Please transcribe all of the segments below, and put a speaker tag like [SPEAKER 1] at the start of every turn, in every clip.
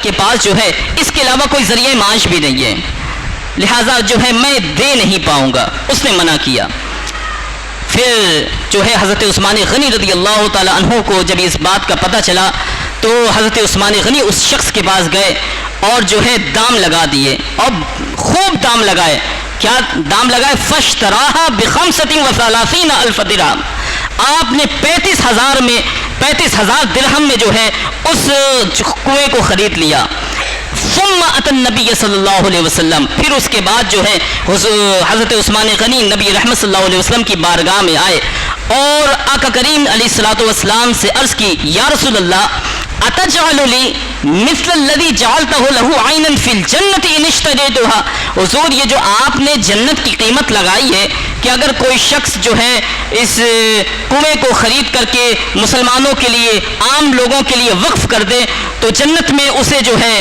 [SPEAKER 1] کے پاس جو ہے اس کے علاوہ کوئی ذریعہ معاش بھی نہیں ہے، لہٰذا جو ہے میں دے نہیں پاؤں گا، اس نے منع کیا۔ پھر جو ہے حضرت عثمان غنی رضی اللہ تعالی عنہ کو جب اس بات کا پتہ چلا تو حضرت عثمان غنی اس شخص کے پاس گئے اور جو ہے دام لگا دیے، اور خوب دام لگائے۔ کیا دام لگائے؟ فاشتراها ب35 الف درہم، آپ نے 35,000 درہم میں جو ہے اس کنویں کو خرید لیا۔ ثم اتى النبی صلی اللہ علیہ وسلم، پھر اس کے بعد جو ہے حضرت عثمان غنی نبی رحمت صلی اللہ علیہ وسلم کی بارگاہ میں آئے اور آقا کریم علیہ الصلوۃ والسلام سے عرض کی، یا رسول اللہ اتجعل لی مثل الذی جعلتہ له عینا فی الجنۃ ان اشتریتها، حضور یہ جو آپ نے جنت کی قیمت لگائی ہے کہ اگر کوئی شخص جو ہے اس کنویں کو خرید کر کے مسلمانوں کے لیے، عام لوگوں کے لیے وقف کر دے تو جنت میں اسے جو ہے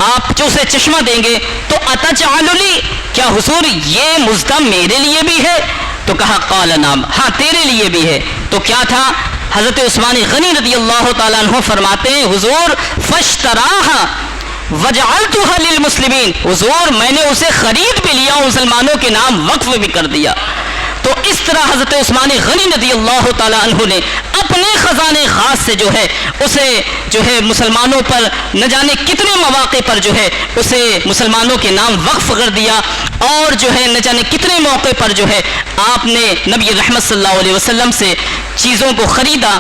[SPEAKER 1] آپ جو اسے چشمہ دیں گے، تو اتجعل لی، کیا حضور یہ مزدہ میرے لیے بھی ہے؟ تو کہا قال نعم، ہاں تیرے لیے بھی ہے۔ تو کیا تھا؟ حضرت عثمان غنی رضی اللہ تعالیٰ عنہ فرماتے ہیں، حضور فاشتراها وجعلتها للمسلمین، حضور میں نے اسے خرید بھی لیا، مسلمانوں کے نام وقف بھی کر دیا۔ تو اس طرح حضرت عثمان غنی رضی اللہ تعالیٰ عنہ نے اپنے خزانے خاص سے جو ہے اسے جو ہے مسلمانوں پر نہ جانے کتنے مواقع پر جو ہے اسے مسلمانوں کے نام وقف کر دیا، اور جو ہے نہ جانے کتنے موقع پر جو ہے آپ نے نبی رحمت صلی اللہ علیہ وسلم سے چیزوں کو خریدا،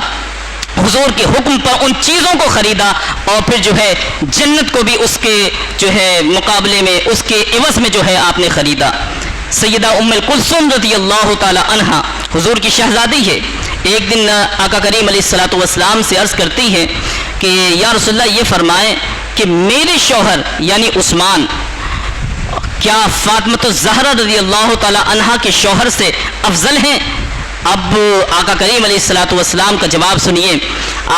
[SPEAKER 1] حضور کے حکم پر ان چیزوں کو خریدا، اور پھر جو ہے جنت کو بھی اس کے جو ہے مقابلے میں، اس کے عوض میں جو ہے آپ نے خریدا۔ سیدہ ام کلثوم رضی اللہ تعالی عنہا حضور کی شہزادی ہے، ایک دن آقا کریم علیہ الصلوۃ والسلام سے عرض کرتی ہے کہ یا رسول اللہ یہ فرمائیں کہ میرے شوہر یعنی عثمان کیا فاطمۃ الزہرا رضی اللہ تعالی عنہا کے شوہر سے افضل ہیں؟ اب آقا کریم علیہ الصلوۃ والسلام کا جواب سنیے،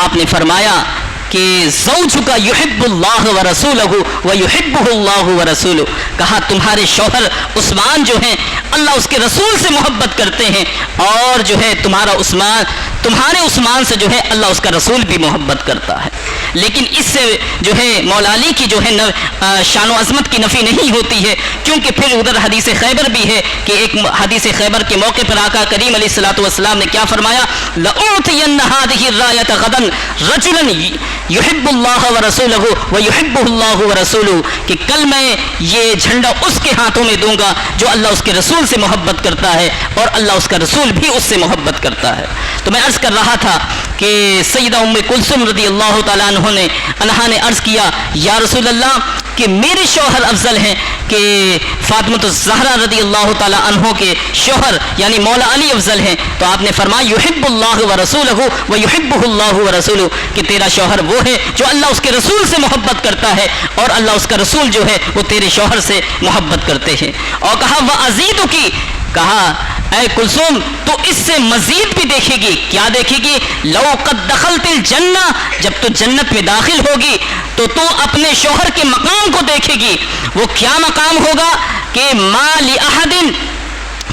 [SPEAKER 1] آپ نے فرمایا کہ زوجک یحب اللہ ورسولہ ویحبہ اللہ ورسولہ، کہا تمہارے شوہر عثمان جو ہیں اللہ اس کے رسول سے محبت کرتے ہیں، اور جو ہے تمہارے عثمان سے جو ہے اللہ اس کا رسول بھی محبت کرتا ہے۔ لیکن اس سے جو ہے مولا علی کی جو ہے شان و عظمت کی نفی نہیں ہوتی ہے، کیونکہ پھر ادھر حدیث خیبر بھی ہے کہ ایک حدیث خیبر کے موقع پر آقا کریم علیہ الصلوۃ والسلام نے کیا فرمایا، لأعطین هذه الراية غدا رجلا یحب اللہ ورسولہ ویحبہ اللہ ورسولہ، کہ کل میں یہ جھنڈا اس کے ہاتھوں میں دوں گا جو اللہ اس کے رسول سے محبت کرتا ہے اور اللہ اس کا رسول بھی اس سے محبت کرتا ہے۔ تو میں عرض کر رہا تھا کہ سیدہ ام کلثوم رضی اللہ تعالیٰ عنہا نے عرض کیا یا رسول اللہ کہ میرے شوہر افضل ہیں کہ فاطمۃ الزہرا رضی اللہ تعالیٰ عنہ کے شوہر یعنی مولا علی افضل ہیں، تو آپ نے فرمایا یحب اللہ ورسولہ ویحبہ اللہ ورسولہ، کہ تیرا شوہر وہ ہے جو اللہ اس کے رسول سے محبت کرتا ہے اور اللہ اس کا رسول جو ہے وہ تیرے شوہر سے محبت کرتے ہیں۔ اور کہا وَأَزِيدُكِ، کہا اے کلثوم تو اس سے مزید بھی دیکھے گی، کیا دیکھے گی؟ لو قد دخلت الجنہ، جب تو جنت میں داخل ہوگی تو اپنے شوہر کے مقام کو دیکھے گی۔ وہ کیا مقام ہوگا کہ ما لأحد،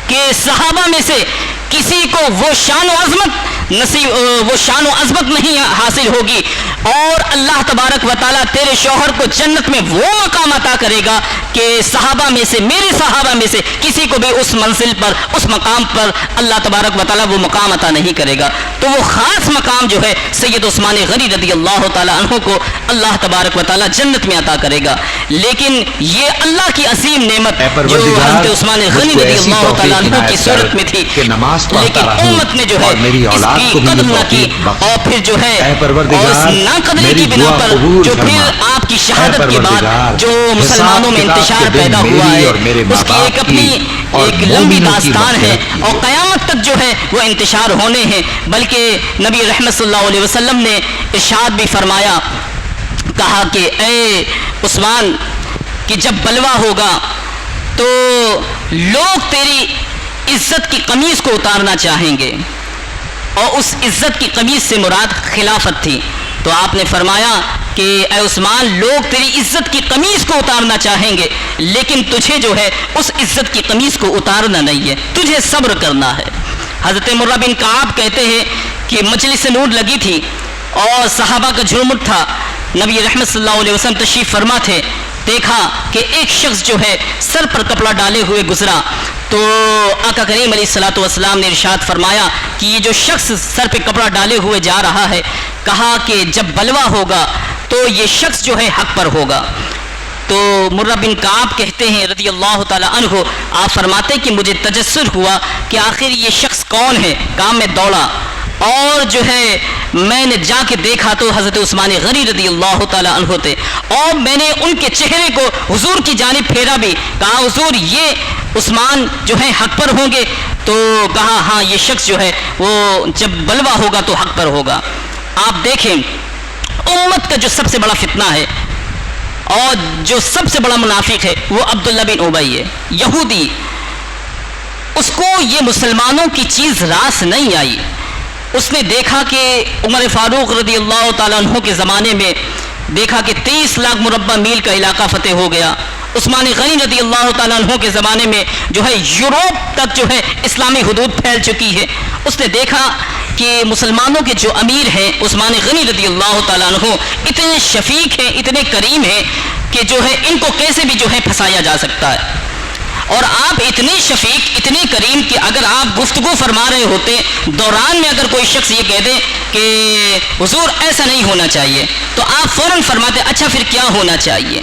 [SPEAKER 1] کہ صحابہ میں سے کسی کو وہ شان و عظمت نہیں حاصل ہوگی، اور اللہ تبارک و تعالیٰ تیرے شوہر کو جنت میں وہ مقام عطا کرے گا کہ صحابہ میں سے، میرے صحابہ میں سے کسی کو بھی اس منزل پر، اس مقام پر اللہ تبارک و تعالیٰ وہ مقام عطا نہیں کرے گا۔ تو وہ خاص مقام جو ہے سید عثمان غنی رضی اللہ تعالیٰ عنہ کو اللہ تبارک و تعالیٰ جنت میں عطا کرے گا۔ لیکن یہ اللہ کی عظیم نعمت جو حضرت عثمان غنی رضی اللہ تعالیٰ عنہ کی صورت میں تھی، لیکن امت نے جو ہے اس کی قدر نہ کی، اور پھر جو ہے اس ناقدری کی بنا پر جو پھر آپ کی شہادت کے بعد جو مسلمانوں میں انتشار پیدا ہوا ہے، اس کی ایک اپنی ایک لمبی داستان ہے، اور قیامت تک جو ہے وہ انتشار ہونے ہیں۔ بلکہ نبی رحمت صلی اللہ علیہ وسلم نے ارشاد بھی فرمایا، کہا کہ اے عثمان کہ جب بلوا ہوگا تو لوگ تیری عزت کی قمیص کو اتارنا چاہیں گے، اور اس عزت کی قمیص سے مراد خلافت تھی۔ تو آپ نے فرمایا کہ اے عثمان لوگ تیری عزت کی قمیص کو اتارنا چاہیں گے، لیکن تجھے جو ہے اس عزت کی قمیص کو اتارنا نہیں ہے، تجھے صبر کرنا ہے۔ حضرت مرہ بن کعب کہتے ہیں کہ مجلس نور لگی تھی اور صحابہ کا جھرمٹ تھا، نبی رحمت صلی اللہ علیہ وسلم تشریف فرما تھے، دیکھا کہ ایک شخص جو ہے سر پر کپڑا ڈالے ہوئے گزرا، تو آقا کریم علیہ الصلوۃ والسلام نے ارشاد فرمایا کہ یہ جو شخص سر پہ کپڑا ڈالے ہوئے جا رہا ہے، کہا کہ جب بلوا ہوگا تو یہ شخص جو ہے حق پر ہوگا۔ تو مرہ بن کعب کہتے ہیں رضی اللہ تعالی عنہ، آپ فرماتے کہ مجھے تجسر ہوا کہ آخر یہ شخص کون ہے، کام میں دوڑا اور جو ہے میں نے جا کے دیکھا تو حضرت عثمان غنی رضی اللہ تعالی عنہ تھے، اور میں نے ان کے چہرے کو حضور کی جانب پھیرا بھی، کہا حضور یہ عثمان جو ہے حق پر ہوں گے؟ تو کہا ہاں یہ شخص جو ہے وہ جب بلوا ہوگا تو حق پر ہوگا۔ آپ دیکھیں امت کا جو سب سے بڑا فتنہ ہے اور جو سب سے بڑا منافق ہے وہ عبداللہ بن ابی ہے، یہودی۔ اس کو یہ مسلمانوں کی چیز راس نہیں آئی، اس نے دیکھا کہ عمر فاروق رضی اللہ تعالیٰ عنہ کے زمانے میں دیکھا کہ 30 لاکھ مربع میل کا علاقہ فتح ہو گیا، عثمان غنی رضی اللہ تعالیٰ عنہ کے زمانے میں جو ہے یوروپ تک جو ہے اسلامی حدود پھیل چکی ہے۔ اس نے دیکھا کہ مسلمانوں کے جو امیر ہیں عثمان غنی رضی اللہ تعالیٰ عنہ اتنے شفیق ہیں، اتنے کریم ہیں کہ جو ہے ان کو کیسے بھی جو ہے پھنسایا جا سکتا ہے، اور آپ اتنے شفیق اتنے کریم کہ اگر آپ گفتگو فرما رہے ہوتے دوران میں اگر کوئی شخص یہ کہہ دے کہ حضور ایسا نہیں ہونا چاہیے تو آپ فوراً فرماتے اچھا پھر کیا ہونا چاہیے۔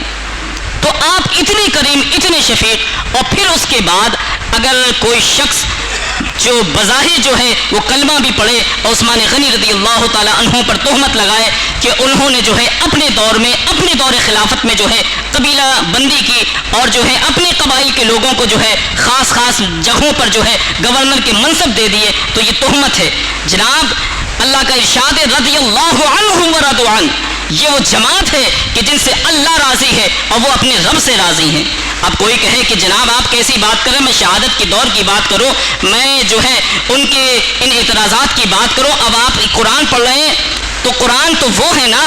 [SPEAKER 1] تو آپ اتنے کریم اتنے شفیق، اور پھر اس کے بعد اگر کوئی شخص جو بظاہر جو ہے وہ کلمہ بھی پڑھے اور عثمان غنی رضی اللہ تعالیٰ عنہ پر تہمت لگائے کہ انہوں نے جو ہے اپنے دور میں اپنے دور خلافت میں جو ہے قبیلہ بندی کی اور جو ہے اپنے قبائل کے لوگوں کو جو ہے خاص خاص جگہوں پر جو ہے گورنر کے منصب دے دیے، تو یہ تہمت ہے۔ جناب اللہ کا ارشاد رضی اللہ عنہ ورضوا عنہ، یہ وہ جماعت ہے کہ جن سے اللہ راضی ہے اور وہ اپنے رب سے راضی ہیں۔ اب کوئی کہے کہ جناب آپ کیسی بات کریں، میں شہادت کے دور کی بات کروں، میں جو ہے ان کے ان اعتراضات کی بات کروں، اب آپ قرآن پڑھ رہے ہیں تو قرآن تو وہ ہے نا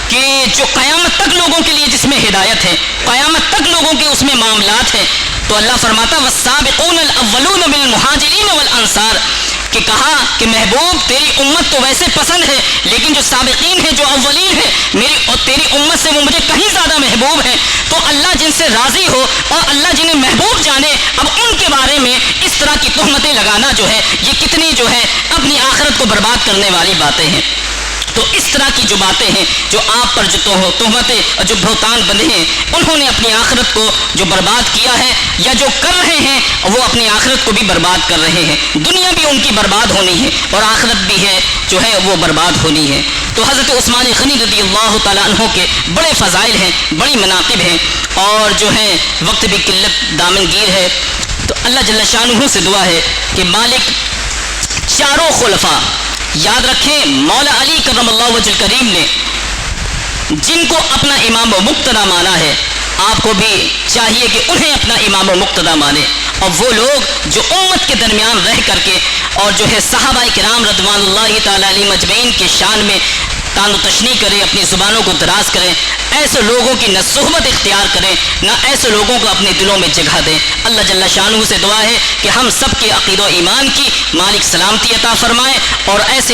[SPEAKER 1] کہ جو قیامت تک لوگوں کے لیے جس میں ہدایت ہے، قیامت تک لوگوں کے اس میں معاملات ہیں۔ تو اللہ فرماتا والسابقون الاولون من المہاجرین والانصار، کہ کہا کہ محبوب تیری امت تو ویسے پسند ہے لیکن جو سابقین ہیں جو اولین ہیں میری اور تیری امت سے وہ مجھے کہیں زیادہ محبوب ہیں۔ تو اللہ جن سے راضی ہو اور اللہ جنہیں محبوب جانے، اب ان کے بارے میں اس طرح کی تہمتیں لگانا جو ہے یہ کتنی جو ہے اپنی آخرت کو برباد کرنے والی باتیں ہیں۔ تو اس طرح کی جو باتیں ہیں جو آپ پر جو تہمتیں اور جو بہتان بندھے ہیں، انہوں نے اپنی آخرت کو جو برباد کیا ہے یا جو کر رہے ہیں وہ اپنی آخرت کو بھی برباد کر رہے ہیں۔ دنیا بھی ان کی برباد ہونی ہے اور آخرت بھی ہے جو ہے وہ برباد ہونی ہے۔ تو حضرت عثمان غنی رضی اللہ تعالیٰ عنہ کے بڑے فضائل ہیں، بڑی مناقب ہیں، اور جو ہے وقت بھی قلت دامنگیر ہے، تو اللہ جل شانہ سے دعا ہے کہ مالک چاروں خلفاء یاد رکھیں، مولا علی کرم اللہ وجہ الکریم نے جن کو اپنا امام و مقتدیٰ مانا ہے، آپ کو بھی چاہیے کہ انہیں اپنا امام و مقتدیٰ مانے، اور وہ لوگ جو امت کے درمیان رہ کر کے اور جو ہے صحابہ کرام رضوان اللہ تعالیٰ علیہ مجمعین کے شان میں تان و تشنیع کریں، اپنی زبانوں کو دراز کریں، ایسے لوگوں کی نہ صحبت اختیار کریں نہ ایسے لوگوں کو اپنے دلوں میں جگہ دیں۔ اللہ جل شانہ سے دعا ہے کہ ہم سب کے عقیدہ و ایمان کی مالک سلامتی عطا فرمائے، اور ایسے